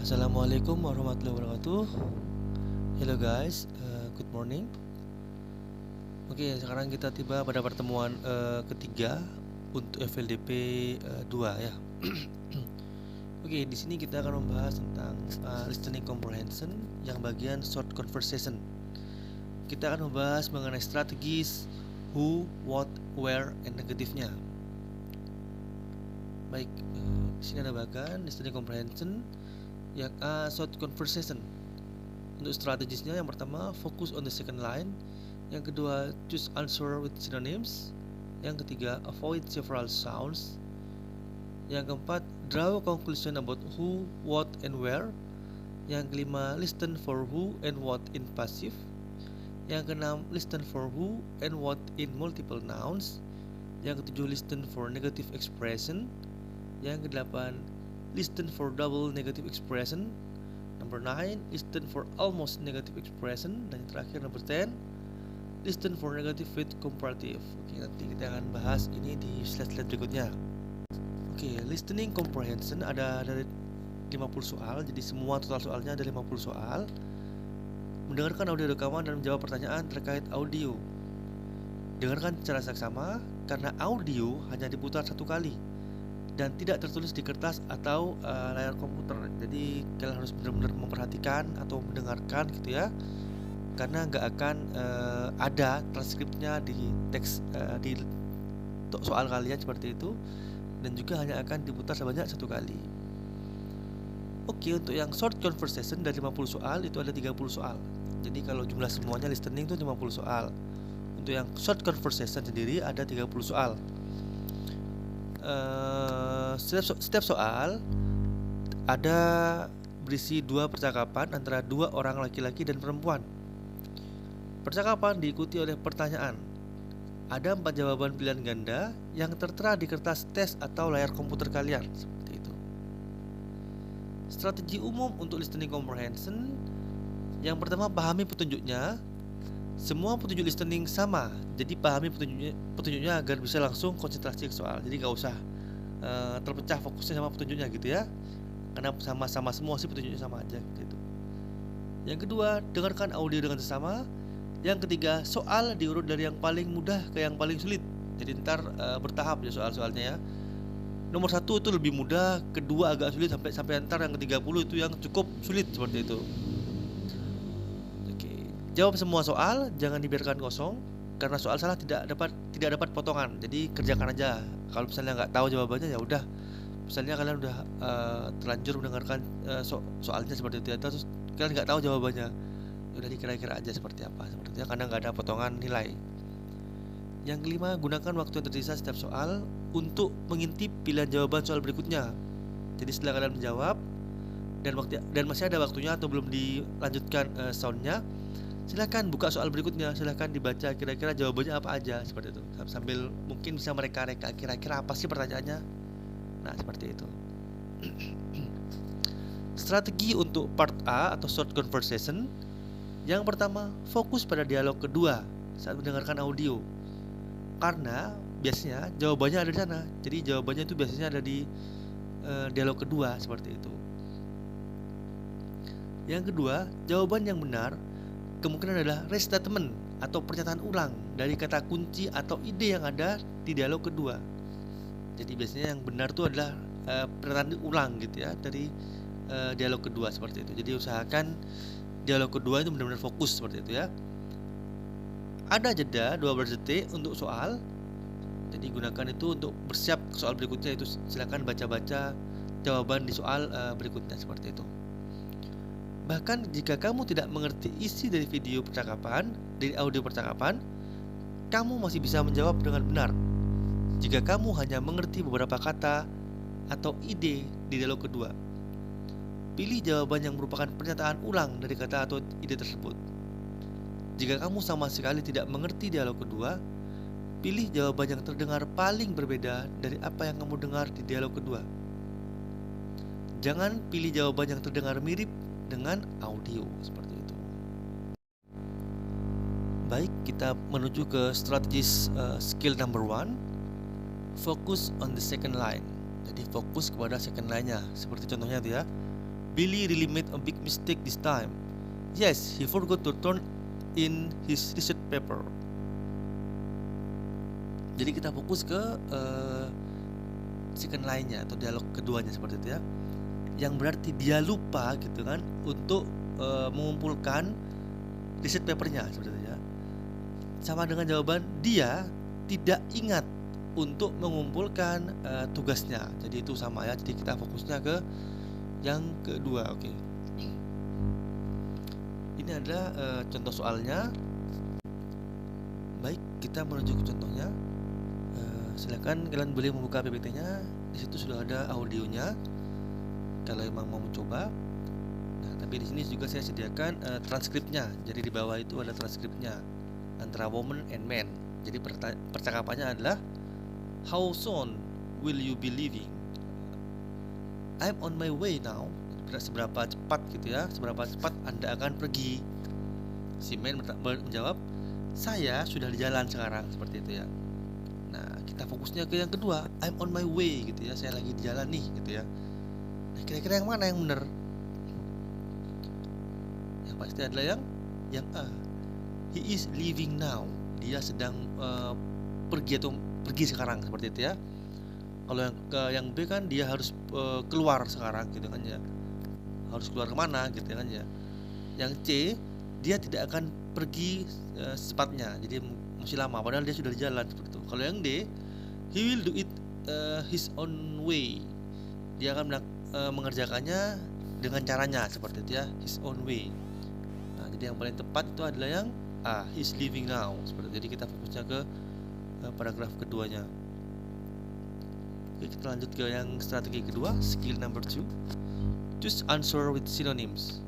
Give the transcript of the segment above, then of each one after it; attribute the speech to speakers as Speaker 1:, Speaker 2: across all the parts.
Speaker 1: Assalamualaikum warahmatullahi wabarakatuh. Hello guys, good morning. Oke, sekarang kita tiba pada pertemuan ketiga untuk FLDP 2 ya. Oke, di sini kita akan membahas tentang listening comprehension yang bagian short conversation. Kita akan membahas mengenai strategis who, what, where, and negatifnya. Baik, di sini ada bagian listening comprehension yang short conversation. Untuk strategisnya, yang pertama focus on the second line, yang kedua choose answer with synonyms, yang ketiga avoid several sounds, yang keempat draw a conclusion about who, what, and where, yang kelima listen for who and what in passive, yang keenam listen for who and what in multiple nouns, yang ketujuh listen for negative expression, yang kedelapan listen for double negative expression, number 9 listen for almost negative expression, dan yang terakhir number 10 listen for negative with comparative. Oke, nanti kita akan bahas ini di slide-slide berikutnya. Oke, listening comprehension ada dari 50 soal, jadi semua total soalnya ada 50 soal. Mendengarkan audio rekaman dan menjawab pertanyaan terkait audio. Dengarkan secara saksama karena audio hanya diputar satu kali dan tidak tertulis di kertas atau layar komputer. Jadi kalian harus benar-benar memperhatikan atau mendengarkan gitu ya, karena nggak akan ada transkripnya di teks di soal kalian seperti itu, dan juga hanya akan diputar sebanyak satu kali. Oke, untuk yang short conversation dari 50 soal itu ada 30 soal. Jadi kalau jumlah semuanya listening itu 50 soal. Untuk yang short conversation sendiri ada 30 soal. Setiap soal ada berisi dua percakapan antara dua orang laki-laki dan perempuan. Percakapan diikuti oleh pertanyaan. Ada 4 jawaban pilihan ganda yang tertera di kertas tes atau layar komputer kalian. Seperti itu. Strategi umum untuk listening comprehension. Yang pertama, pahami petunjuknya. Semua petunjuk listening sama, jadi pahami petunjuknya agar bisa langsung konsentrasi ke soal. Jadi nggak usah terpecah fokusnya sama petunjuknya gitu ya, karena sama-sama semua sih petunjuknya sama aja gitu. Yang kedua, dengarkan audio dengan sesama. Yang ketiga, soal diurut dari yang paling mudah ke yang paling sulit. Jadi ntar bertahap ya soal-soalnya ya. Nomor 1 itu lebih mudah, kedua agak sulit, sampai ntar yang ke-30 itu yang cukup sulit seperti itu. Jawab semua soal, jangan dibiarkan kosong, karena soal salah tidak dapat potongan. Jadi kerjakan aja. Kalau misalnya nggak tahu jawabannya ya udah. Misalnya kalian udah terlanjur mendengarkan soalnya seperti itu, terus kalian nggak tahu jawabannya, udah dikira-kira aja seperti apa, seperti itu, karena nggak ada potongan nilai. Yang kelima, gunakan waktu yang tersisa setiap soal untuk mengintip pilihan jawaban soal berikutnya. Jadi setelah kalian menjawab dan masih ada waktunya atau belum dilanjutkan soundnya, silahkan buka soal berikutnya, silahkan dibaca kira-kira jawabannya apa aja, seperti itu, sambil mungkin bisa mereka-reka kira-kira apa sih pertanyaannya. Nah, seperti itu. Strategi untuk part A atau short conversation. Yang pertama, fokus pada dialog kedua saat mendengarkan audio, karena biasanya jawabannya ada di sana. Jadi jawabannya itu biasanya ada di dialog kedua, seperti itu. Yang kedua, jawaban yang benar kemungkinan adalah restatement atau pernyataan ulang dari kata kunci atau ide yang ada di dialog kedua. Jadi biasanya yang benar itu adalah pernyataan ulang gitu ya dari dialog kedua, seperti itu. Jadi usahakan dialog kedua itu benar-benar fokus, seperti itu ya. Ada jeda 12 detik untuk soal. Jadi gunakan itu untuk bersiap ke soal berikutnya. Itu silakan baca-baca jawaban di soal berikutnya, seperti itu. Bahkan jika kamu tidak mengerti isi dari video percakapan, dari audio percakapan, kamu masih bisa menjawab dengan benar. Jika kamu hanya mengerti beberapa kata atau ide di dialog kedua, pilih jawaban yang merupakan pernyataan ulang dari kata atau ide tersebut. Jika kamu sama sekali tidak mengerti dialog kedua, pilih jawaban yang terdengar paling berbeda dari apa yang kamu dengar di dialog kedua. Jangan pilih jawaban yang terdengar mirip dengan audio, seperti itu. Baik, kita menuju ke strategis skill number 1. Focus on the second line. Jadi fokus kepada second line-nya. Seperti contohnya itu ya. Billy really made a big mistake this time. Yes, he forgot to turn in his research paper. Jadi kita fokus ke second line-nya atau dialog keduanya seperti itu ya. Yang berarti dia lupa gitu kan untuk mengumpulkan research papernya seperti itu ya. Sama dengan jawaban dia tidak ingat untuk mengumpulkan tugasnya. Jadi itu sama ya. Jadi kita fokusnya ke yang kedua. Oke. Ini adalah contoh soalnya. Baik, kita menuju ke contohnya. Silakan kalian boleh membuka PPT-nya. Di situ sudah ada audionya. Kalau emang mau mencoba. Nah, tapi di sini juga saya sediakan transkripnya. Jadi di bawah itu ada transkripnya antara woman and man. Jadi percakapannya adalah, how soon will you be leaving? I'm on my way now. Seberapa cepat gitu ya, seberapa cepat Anda akan pergi? Si man menjawab, saya sudah di jalan sekarang, seperti itu ya. Nah, kita fokusnya ke yang kedua, I'm on my way gitu ya, saya lagi di jalan nih gitu ya. Nah, kira-kira yang mana yang benar? Yang pasti adalah yang A. He is leaving now. Dia sedang pergi sekarang, seperti itu ya. Kalau yang B kan dia harus keluar sekarang gitu kan ya. Harus keluar kemana gitu kan ya. Yang C, dia tidak akan pergi secepatnya, jadi masih lama padahal dia sudah di jalan, seperti itu. Kalau yang D, he will do it his own way. Dia akan mengerjakannya dengan caranya, seperti itu ya, his own way. Nah, jadi yang paling tepat itu adalah yang A, he's leaving now, seperti itu. Jadi kita fokusnya ke paragraf keduanya. Oke, kita lanjut ke yang strategi kedua, skill number 2. Choose answer with synonyms.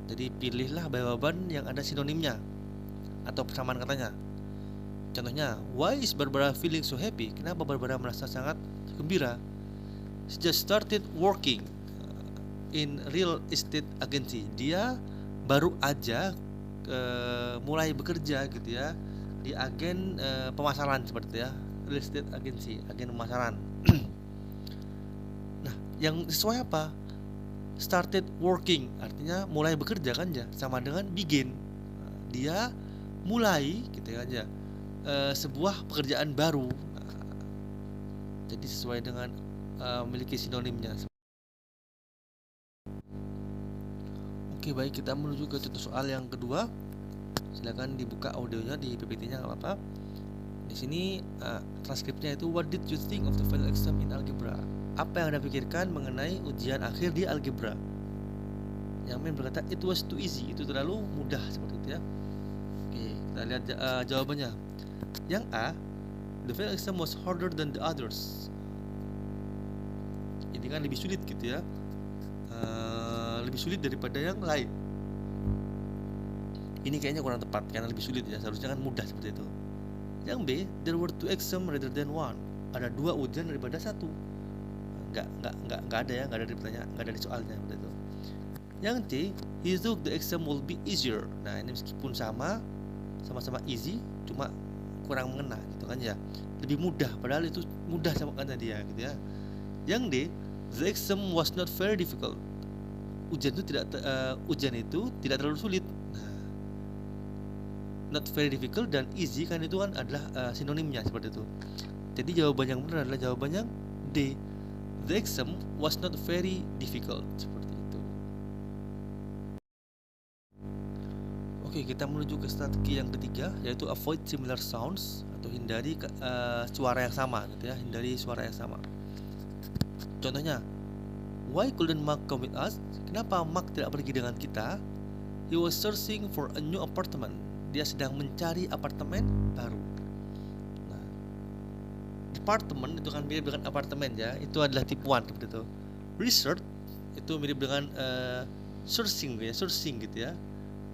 Speaker 1: Jadi pilihlah jawaban yang ada sinonimnya atau persamaan katanya. Contohnya, why is Barbara feeling so happy? Kenapa Barbara merasa sangat gembira? She just started working in real estate agency. Dia baru aja mulai bekerja gitu ya di agen pemasaran, seperti itu ya, real estate agency, agen pemasaran. Nah, yang sesuai apa? Started working artinya mulai bekerja kan ya, sama dengan begin. Dia mulai gitu kan ya sebuah pekerjaan baru. Jadi sesuai dengan memiliki sinonimnya. Oke, baik, kita menuju ke contoh soal yang kedua. Silakan dibuka audionya di PPT-nya, nggak apa-apa. Di sini transkripnya itu, what did you think of the final exam in algebra? Apa yang Anda pikirkan mengenai ujian akhir di algebra? Yang main berkata, it was too easy. Itu terlalu mudah, seperti itu ya. Oke, kita lihat jawabannya. Yang A, the final exam was harder than the others. Ini kan lebih sulit gitu ya. Lebih sulit daripada yang lain. Ini kayaknya kurang tepat karena lebih sulit ya. Seharusnya kan mudah, seperti itu. Yang B, there were 2 exam rather than 1. Ada 2 ujian daripada 1. Nggak ada ya, nggak ada di pertanyaan, nggak ada di soalnya, seperti itu. Yang C, he thought the exam will be easier. Nah, ini meskipun sama-sama easy, cuma kurang mengena gitu kan ya. Lebih mudah, padahal itu mudah sama kan dia gitu ya. Yang D, the exam was not very difficult. Ujian itu tidak terlalu sulit. Nah, not very difficult dan easy kan itu kan adalah sinonimnya, seperti itu. Jadi jawaban yang benar adalah jawaban yang D. The exam was not very difficult, seperti itu. Oke, kita menuju ke strategi yang ketiga, yaitu avoid similar sounds atau hindari suara yang sama gitu ya, hindari suara yang sama. Contohnya, why couldn't Mark come with us? Kenapa Mark tidak pergi dengan kita? He was searching for a new apartment. Dia sedang mencari apartemen baru. Nah, apartemen itu kan mirip dengan apartemen ya, itu adalah tipuan, seperti itu. Research itu mirip dengan searching gitu ya.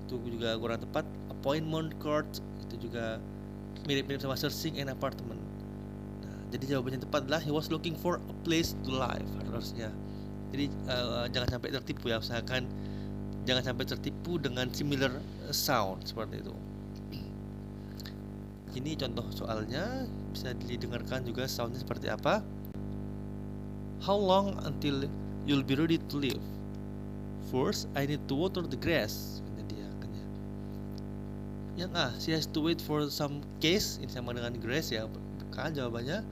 Speaker 1: Itu juga kurang tepat. Appointment card itu juga mirip-mirip sama searching an apartment. Nah, jadi jawabannya tepat adalah he was looking for a place to live, harusnya. Jadi jangan sampai tertipu ya, usahakan jangan sampai tertipu dengan similar sound, seperti itu. Ini contoh soalnya, bisa didengarkan juga soundnya seperti apa. How long until you'll be ready to leave? first I need to water the grass. Ini dia kan ya. Yang A, she has to wait for some case. Ini sama dengan grass ya. Kan jawabannya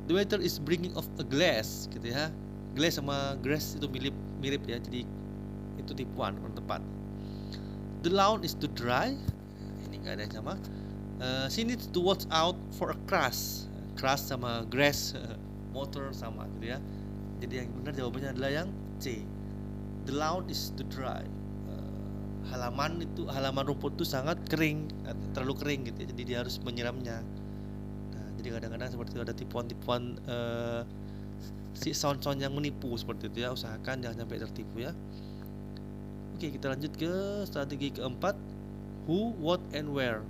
Speaker 1: the waiter is bringing of a glass gitu ya. Glass sama grass itu mirip ya. Jadi itu tipuan kurang tepat. The lawn is too dry. Ini nggak ada yang sama. She needs to watch out for a crash. Crash sama grass, motor sama gitu ya. Jadi yang benar jawabannya adalah yang C. The lawn is too dry. Halaman rumput itu sangat kering, terlalu kering gitu ya. Jadi dia harus menyiramnya. Nah, jadi kadang-kadang seperti itu ada tipuan-tipuan si sound-sound yang menipu seperti itu ya. Usahakan jangan sampai tertipu ya. Oke, kita lanjut ke strategi keempat, who, what, and where.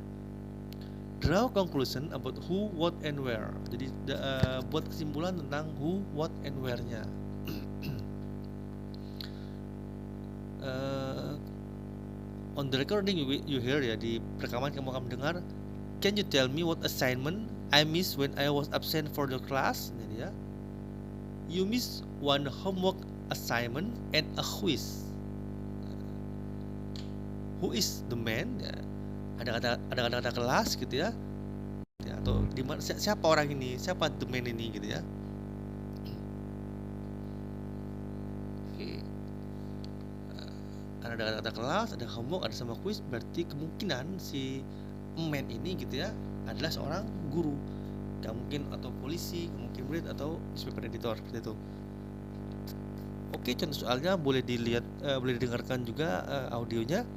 Speaker 1: Draw conclusion about who, what, and where. Jadi buat kesimpulan tentang who, what, and where-nya. On the recording you hear ya, di rekaman kamu akan mendengar, can you tell me what assignment I missed when I was absent for the class? Jadi ya, you miss one homework assignment and a quiz. Who is the man? Ya, ada kata-kata kelas gitu ya. Atau dimana, siapa orang ini, siapa the man ini gitu ya. Oke. Ada kata-kata kelas, ada homework, ada sama quiz. Berarti kemungkinan si man ini gitu ya adalah seorang guru. Gak mungkin atau polisi, gak mungkin murid atau newspaper editor seperti itu. Oke, contoh soalnya boleh dilihat, boleh didengarkan juga audionya.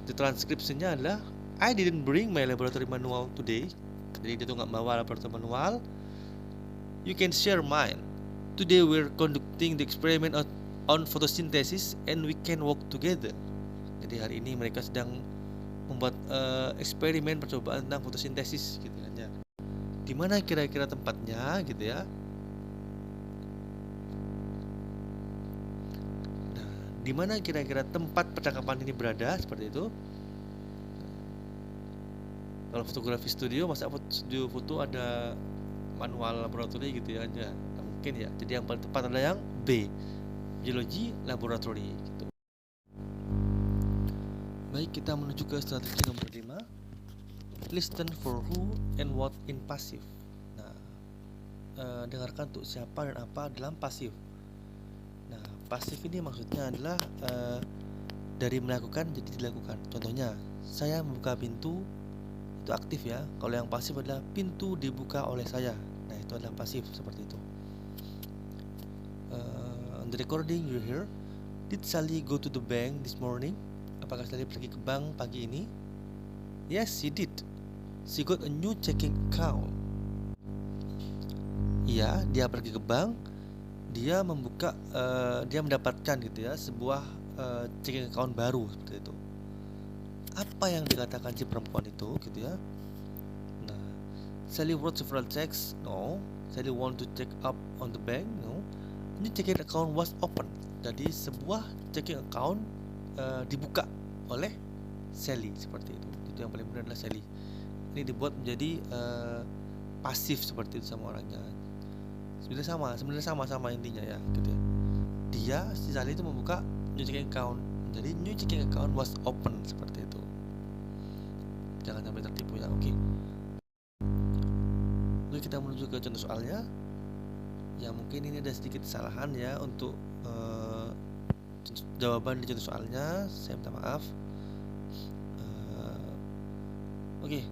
Speaker 1: The transcriptionnya adalah I didn't bring my laboratory manual today. Jadi dia tuh nggak bawa laboratory manual. You can share mine. Today we're conducting the experiment on photosynthesis and we can work together. Jadi hari ini mereka sedang membuat eksperimen percobaan tentang fotosintesis gitu kan ya. Di mana kira-kira tempatnya gitu ya? Di mana kira-kira tempat percakapan ini berada seperti itu. Kalau fotografi studio, masa studio foto ada manual laboratory gitu ya, nggak mungkin ya. Jadi yang paling tepat adalah yang B, biologi laboratory gitu. Baik, kita menuju ke strategi nomor 5, listen for who and what in passive. Nah, dengarkan untuk siapa dan apa dalam pasif. Nah, pasif ini maksudnya adalah dari melakukan jadi dilakukan. Contohnya, saya membuka pintu, itu aktif ya. Kalau yang pasif adalah pintu dibuka oleh saya. Nah, itu adalah pasif seperti itu. On the recording you hear, did Sally go to the bank this morning? Apakah Sally pergi ke bank pagi ini? Yes, she did. She got a new checking account. Iya, dia pergi ke bank. Dia membuka, dia mendapatkan gitu ya sebuah checking account baru seperti itu. Apa yang dikatakan si perempuan itu gitu ya? Nah, Sally wrote several checks. No. Sally want to check up on the bank. No. Ini checking account was open. Jadi sebuah checking account dibuka oleh Sally seperti itu. Itu yang paling benar adalah Sally. Ini dibuat menjadi pasif seperti itu sama orangnya. Sebenarnya sama intinya ya gitu ya. Dia si Sally itu membuka new checking account. Jadi new checking account was open seperti itu. Jangan sampai tertipu ya. Oke. Lalu kita menuju ke contoh soalnya. Ya mungkin ini ada sedikit kesalahan ya untuk jawaban di contoh soalnya. Saya minta maaf. Oke.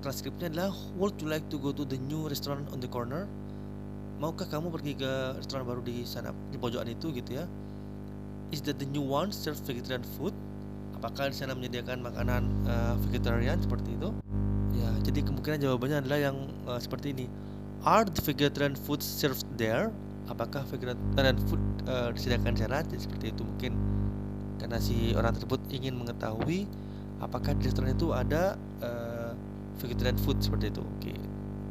Speaker 1: Transkripnya adalah, would you like to go to the new restaurant on the corner? Maukah kamu pergi ke restoran baru di sana, di pojokan itu gitu ya? Is that the new one serve vegetarian food? Apakah di sana menyediakan makanan vegetarian seperti itu? Ya, jadi kemungkinan jawabannya adalah yang seperti ini. Are the vegetarian food served there? Apakah vegetarian food disediakan di sana? Jadi seperti itu mungkin karena si orang tersebut ingin mengetahui apakah di restoran itu ada vegetarian food seperti itu. Oke.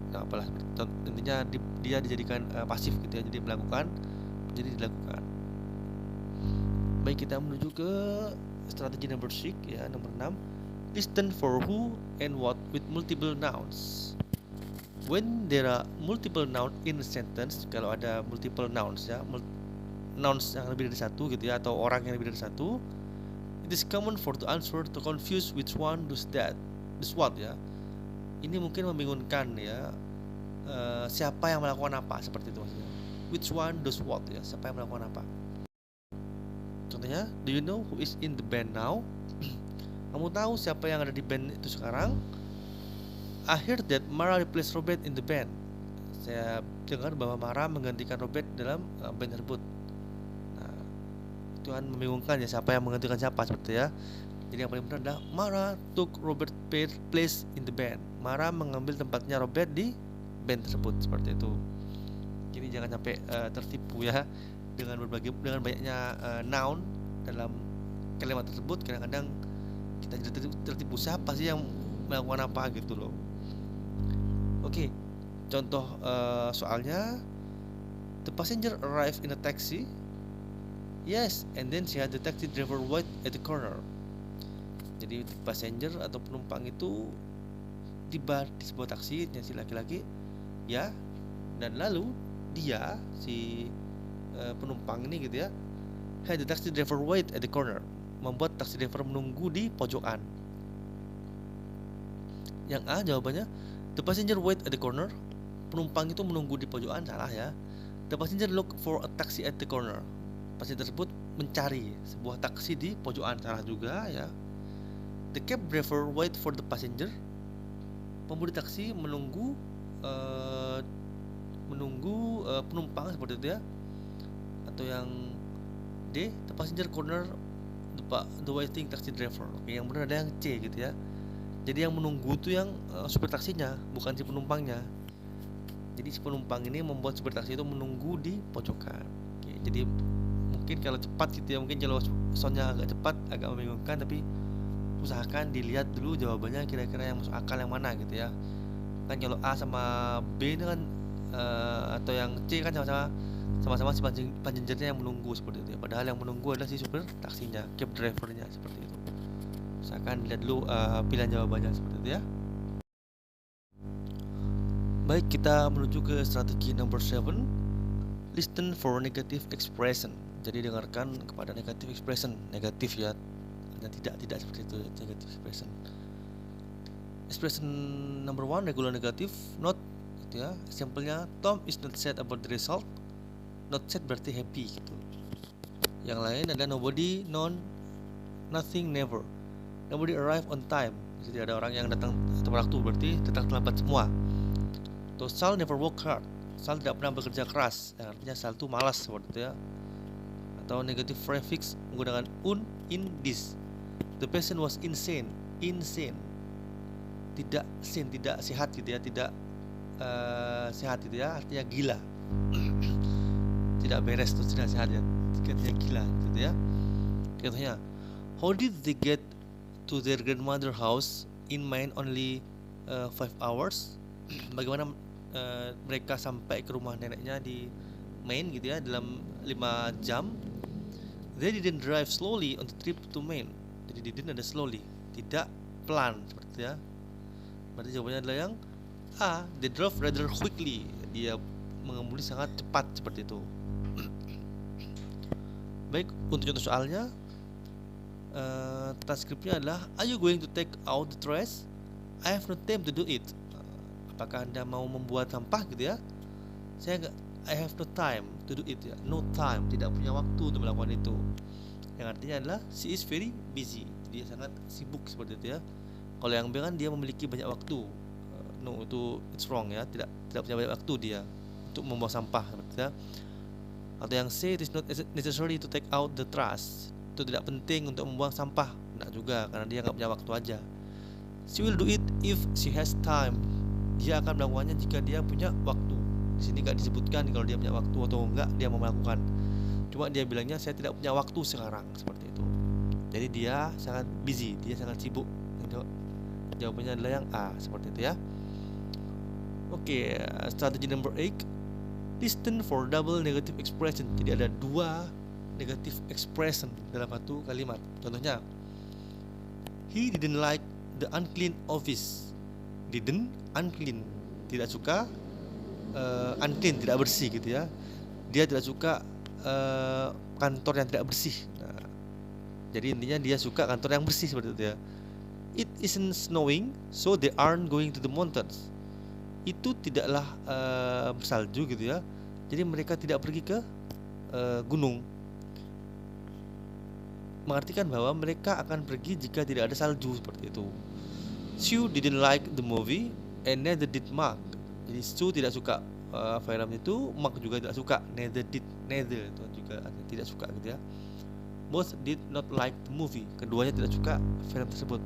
Speaker 1: Nah, apalah intinya dia dijadikan pasif gitu ya, jadi melakukan jadi dilakukan. Baik, kita menuju ke strategi nomor 6 ya, nomor 6, listen for who and what with multiple nouns. When there are multiple noun in a sentence, kalau ada multiple nouns ya, nouns yang lebih dari satu gitu ya, atau orang yang lebih dari satu, it is common for the answer to confuse which one does what ya. Ini mungkin membingungkan ya, siapa yang melakukan apa, seperti itu maksudnya. Which one does what ya, siapa yang melakukan apa. Contohnya, do you know who is in the band now? Kamu tahu siapa yang ada di band itu sekarang? I heard that Mara replaced Robert in the band. Saya dengar bahwa Mara menggantikan Robert dalam band tersebut. Nah, itu kan membingungkan ya, siapa yang menggantikan siapa seperti ya. Jadi yang paling benar adalah Mara took Robert place in the band. Mara mengambil tempatnya Robert di band tersebut, seperti itu. Jadi jangan sampai tertipu ya dengan banyaknya noun dalam kalimat tersebut. Kadang-kadang kita jadi tertipu, siapa sih yang melakukan apa gitu loh. Oke, contoh soalnya, the passenger arrived in a taxi. Yes, and then she had the taxi driver wait at the corner. Jadi passenger atau penumpang itu tiba di sebuah taksi yang si laki-laki ya, dan lalu dia si penumpang ini gitu ya, had the taxi driver wait at the corner, membuat taksi driver menunggu di pojokan. Yang A jawabannya, the passenger wait at the corner, penumpang itu menunggu di pojokan, salah ya. The passenger look for a taxi at the corner, pasien tersebut mencari sebuah taksi di pojokan, salah juga ya. The cab driver wait for the passenger, pemudi taksi menunggu penumpang, seperti itu ya. Atau yang D, the passenger corner the waiting taxi driver. Oke, yang benar ada yang C gitu ya. Jadi yang menunggu itu yang supir taksinya, bukan si penumpangnya. Jadi si penumpang ini membuat supir taksi itu menunggu di pojokan. Oke, jadi mungkin kalau cepat gitu ya, mungkin kalau soundnya agak cepat, agak membingungkan, tapi usahakan dilihat dulu jawabannya kira-kira yang masuk akal yang mana gitu ya. Kan kalau A sama B ini kan atau yang C kan sama-sama si passengernya yang menunggu, seperti itu ya. Padahal yang menunggu adalah si supir taksinya, cab drivernya, seperti itu. Usahakan lihat dulu pilihan jawabannya, seperti itu ya. Baik, kita menuju ke strategi number 7. Listen for negative expression. Jadi dengarkan kepada negative expression, negatif ya. Tidak seperti itu, negative expression. Expression number 1, regular negative, not gitu ya. Example-nya, Tom is not sad about the result. Not sad berarti happy gitu. Yang lain ada nobody, none, nothing, never. Nobody arrive on time. Jadi ada orang yang datang tepat waktu, berarti datang terlambat semua. Atau Sal never work hard. Sal tidak pernah bekerja keras. Artinya Sal itu malas, seperti itu ya. Atau negative prefix menggunakan in, this. The patient was insane. Tidak sane, tidak sehat gitu ya, tidak sehat gitu ya, artinya gila. Tidak beres tuh, tidak sehat ya, artinya gila gitu ya. Contohnya, how did they get to their grandmother house in Maine only 5 hours? Bagaimana mereka sampai ke rumah neneknya di Maine gitu ya dalam 5 jam? They didn't drive slowly on the trip to Maine. Jadi didn't ada slowly, tidak pelan, seperti itu ya. Berarti jawabannya adalah yang A, they drove rather quickly. Dia mengemudi sangat cepat, seperti itu. Baik, untuk contoh soalnya, transkripnya adalah, are you going to take out the trash? I have no time to do it. Apakah Anda mau membuat sampah gitu ya? I have no time to do it ya. No time, tidak punya waktu untuk melakukan itu. Yang artinya adalah she is very busy. Dia sangat sibuk, seperti itu ya. Kalau yang B kan dia memiliki banyak waktu. No, itu it's wrong ya. Tidak punya banyak waktu dia untuk membuang sampah, seperti itu ya. Atau yang C, it is not necessary to take out the trash. Itu tidak penting untuk membuang sampah. Tidak juga, karena dia nggak punya waktu aja. She will do it if she has time. Dia akan melakukannya jika dia punya waktu. Di sini nggak disebutkan kalau dia punya waktu atau enggak dia mau melakukan. Cuma dia bilangnya saya tidak punya waktu sekarang, seperti itu. Jadi dia sangat busy, dia sangat sibuk. Jawabannya adalah yang A, seperti itu ya. Oke, strategi number 8. Listen for double negative expression. Jadi ada 2 negative expression dalam satu kalimat. Contohnya, he didn't like the unclean office. Didn't, unclean, tidak suka, unclean, tidak bersih gitu ya. Dia tidak suka kantor yang tidak bersih. Nah, jadi intinya dia suka kantor yang bersih seperti itu ya. It isn't snowing, so they aren't going to the mountains. Itu tidaklah bersalju gitu ya. Jadi mereka tidak pergi ke gunung. Mengartikan bahwa mereka akan pergi jika tidak ada salju seperti itu. Sue didn't like the movie and neither did Mark. Jadi Sue tidak suka film itu, Mark juga tidak suka. Neither itu juga tidak suka gitu ya. Both did not like the movie. Keduanya tidak suka film tersebut.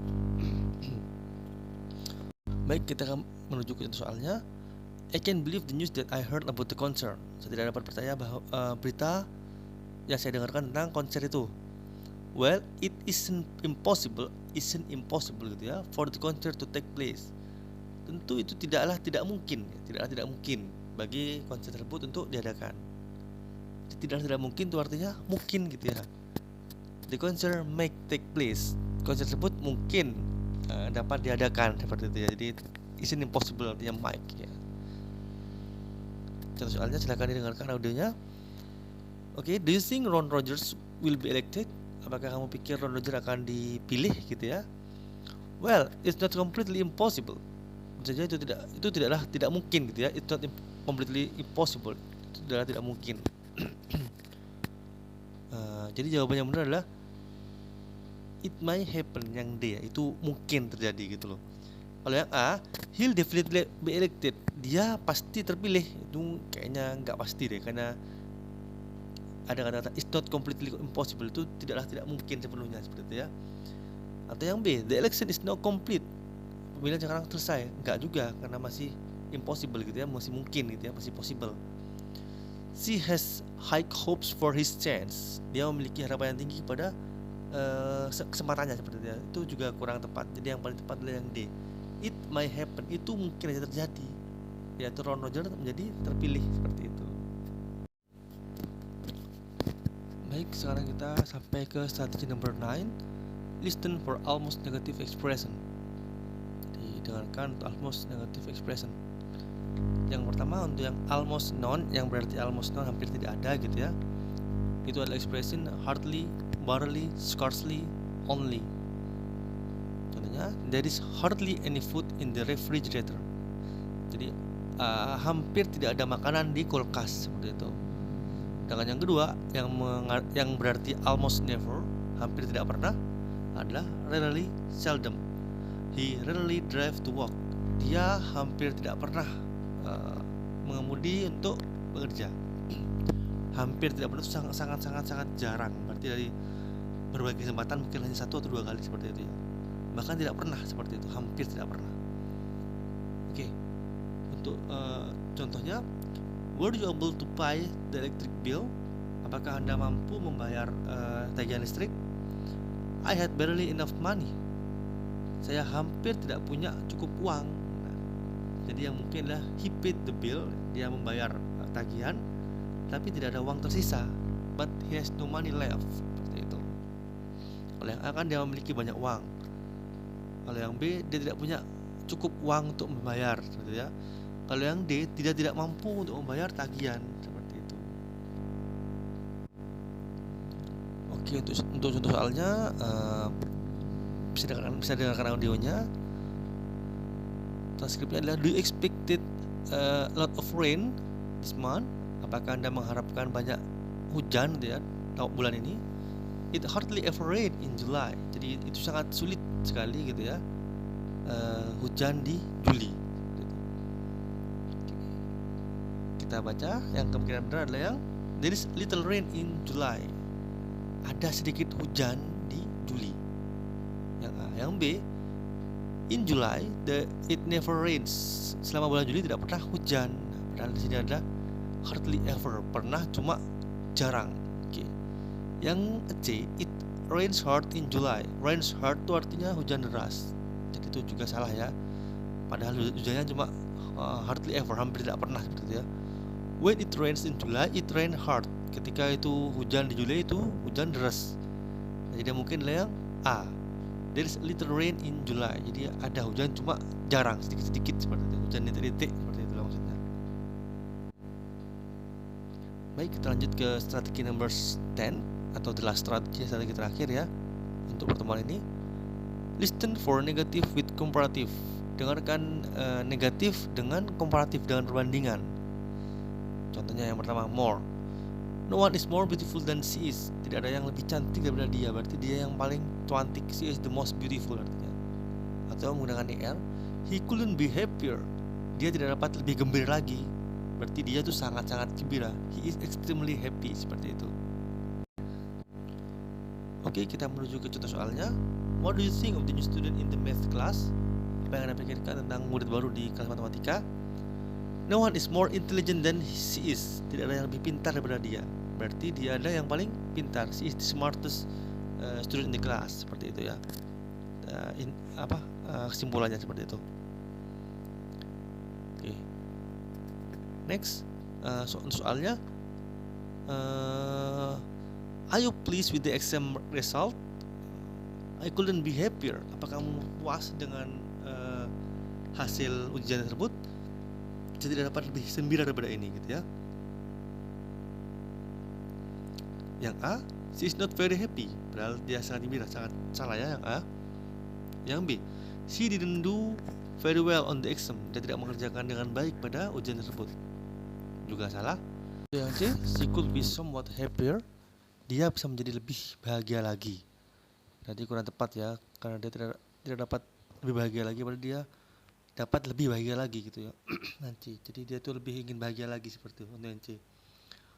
Speaker 1: Baik, kita akan menuju ke soalnya. I can't believe the news that I heard about the concert. Saya tidak dapat percaya bahwa berita yang saya dengarkan tentang konser itu. Well, it isn't impossible gitu ya, for the concert to take place. Tentu itu tidaklah tidak mungkin bagi konser tersebut untuk diadakan. Tidak mungkin itu artinya mungkin gitu ya. The concert may take place. Konser tersebut mungkin dapat diadakan seperti itu ya. Jadi isn't impossible artinya might ya. Contoh soalnya silakan didengarkan audionya. Oke, do you think Ron Rogers will be elected? Apakah kamu pikir Ron Rogers akan dipilih gitu ya? Well, it's not completely impossible. Saja itu tidaklah tidak mungkin gitu ya. It's not completely impossible. Itu adalah tidak mungkin. Jadi jawaban yang benar adalah it might happen, yang D ya, itu mungkin terjadi gitu loh. Kalau yang A, he'll definitely be elected, dia pasti terpilih. Itu kayaknya nggak pasti deh, karena ada kata-kata it's not completely impossible, itu tidaklah tidak mungkin sepenuhnya seperti itu ya. Atau yang B, the election is not complete, pemilihan sekarang selesai, nggak juga, karena masih impossible gitu ya, masih mungkin gitu ya, masih possible. She has high hopes for his chance, dia memiliki harapan yang tinggi pada kesempatannya seperti itu ya. Itu juga kurang tepat, jadi yang paling tepat adalah yang D, it might happen, itu mungkin saja terjadi, yaitu Ron Rogers menjadi terpilih seperti itu. Baik, sekarang kita sampai ke strategi number 9. Listen for almost negative expression. Jadi dengarkan untuk almost negative expression. Yang pertama untuk yang almost none, yang berarti almost none hampir tidak ada gitu ya. Itu adalah expression hardly, barely, scarcely, only. Contohnya, there is hardly any food in the refrigerator. Jadi hampir tidak ada makanan di kulkas seperti itu. Dengan yang kedua, yang berarti almost never, hampir tidak pernah, adalah rarely, seldom. He rarely drive to work. Dia hampir tidak pernah mengemudi untuk bekerja. Hampir tidak pernah itu sangat jarang. Berarti dari berbagai kesempatan mungkin hanya 1 atau 2 kali seperti itu ya. Bahkan tidak pernah seperti itu, hampir tidak pernah. Oke. Untuk contohnya, were you able to pay the electric bill? Apakah Anda mampu membayar tagihan listrik? I had barely enough money. Saya hampir tidak punya cukup uang. Nah, jadi yang mungkin adalah he paid the bill, dia membayar tagihan, tapi tidak ada uang tersisa. But he has no money left. Seperti itu. Kalau yang A kan dia memiliki banyak uang. Kalau yang B dia tidak punya cukup uang untuk membayar, seperti ya. Kalau yang D tidak mampu untuk membayar tagihan, seperti itu. Oke, untuk contoh soalnya bisa dengarkan audionya. Transkripnya adalah, do you expected a lot of rain this month? Apakah Anda mengharapkan banyak hujan gitu ya bulan ini? It hardly ever rain in July. Jadi itu sangat sulit sekali gitu ya hujan di Juli. Kita baca yang kemungkinan benar adalah yang there is little rain in July. Ada sedikit hujan di Juli. Yang A. Yang B, in July it never rains. Selama bulan Juli tidak pernah hujan. Padahal di sini ada hardly ever, pernah cuma jarang. Oke. Yang C, it rains hard in July. Rains hard itu artinya hujan deras. Jadi itu juga salah ya. Padahal hujannya cuma hardly ever, hampir tidak pernah seperti itu ya. When it rains in July, it rain hard. Ketika itu hujan di Juli itu hujan deras. Jadi mungkin adalah yang A. There is little rain in July. Jadi ada hujan cuma jarang, sedikit-sedikit seperti itu. Hujan titik-titik seperti itu maksudnya. Baik, kita lanjut ke strategi number 10 atau the last strategy, strategi terakhir ya untuk pertemuan ini. Listen for negative with comparative. Dengarkan negatif dengan komparatif, dengan perbandingan. Contohnya yang pertama, more. No one is more beautiful than she is. Tidak ada yang lebih cantik daripada dia, berarti dia yang paling cantik. She is the most beautiful artinya. Atau menggunakan er, he couldn't be happier. Dia tidak dapat lebih gembira lagi, berarti dia tuh sangat-sangat gembira. He is extremely happy, seperti itu. Oke, kita menuju ke contoh soalnya. What do you think of the new student in the math class? Apa yang Anda pikirkan tentang murid baru di kelas matematika? No one is more intelligent than she is. Tidak ada yang lebih pintar daripada dia, berarti dia ada yang paling pintar. She is the smartest student in the class, seperti itu ya. Kesimpulannya seperti itu. Oke. Next, soalnya, are you pleased with the exam result? I couldn't be happier. Apakah kamu puas dengan hasil ujian tersebut? Saya tidak dapat lebih gembira daripada ini, gitu ya. Yang A, she is not very happy. Padahal dia sangat gembira, sangat salah ya yang A. Yang B, she didn't do very well on the exam. Dia tidak mengerjakan dengan baik pada ujian tersebut. Juga salah. Yang C, she could be somewhat happier. Dia bisa menjadi lebih bahagia lagi. Berarti kurang tepat ya, karena dia tidak dapat lebih bahagia lagi, pada dia dapat lebih bahagia lagi gitu ya. Nanti, jadi dia tuh lebih ingin bahagia lagi, seperti itu untuk yang C.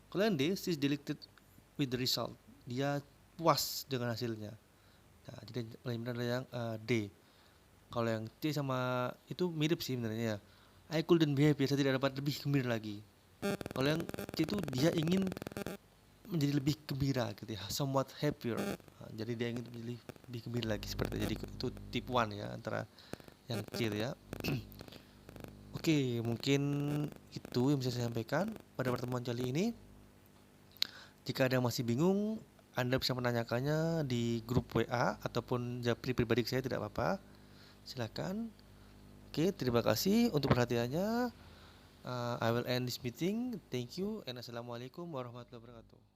Speaker 1: Kalau yang D, she is delighted with the result. Dia puas dengan hasilnya. Nah, jadi paling benar adalah yang D. Kalau yang C sama itu mirip sih sebenarnya ya. I couldn't be happy, saya tidak dapat lebih gembira lagi. Kalau yang C itu dia ingin menjadi lebih gembira gitu ya, somewhat happier. Nah, jadi dia ingin menjadi lebih gembira lagi, seperti itu. Jadi itu tipuan ya antara yang C itu ya. Oke, mungkin itu yang bisa saya sampaikan pada pertemuan kali ini. Jika ada yang masih bingung, Anda bisa menanyakannya di grup WA ataupun japri pribadi saya, tidak apa-apa. Silakan. Oke, terima kasih untuk perhatiannya. I will end this meeting. Thank you and assalamualaikum warahmatullahi wabarakatuh.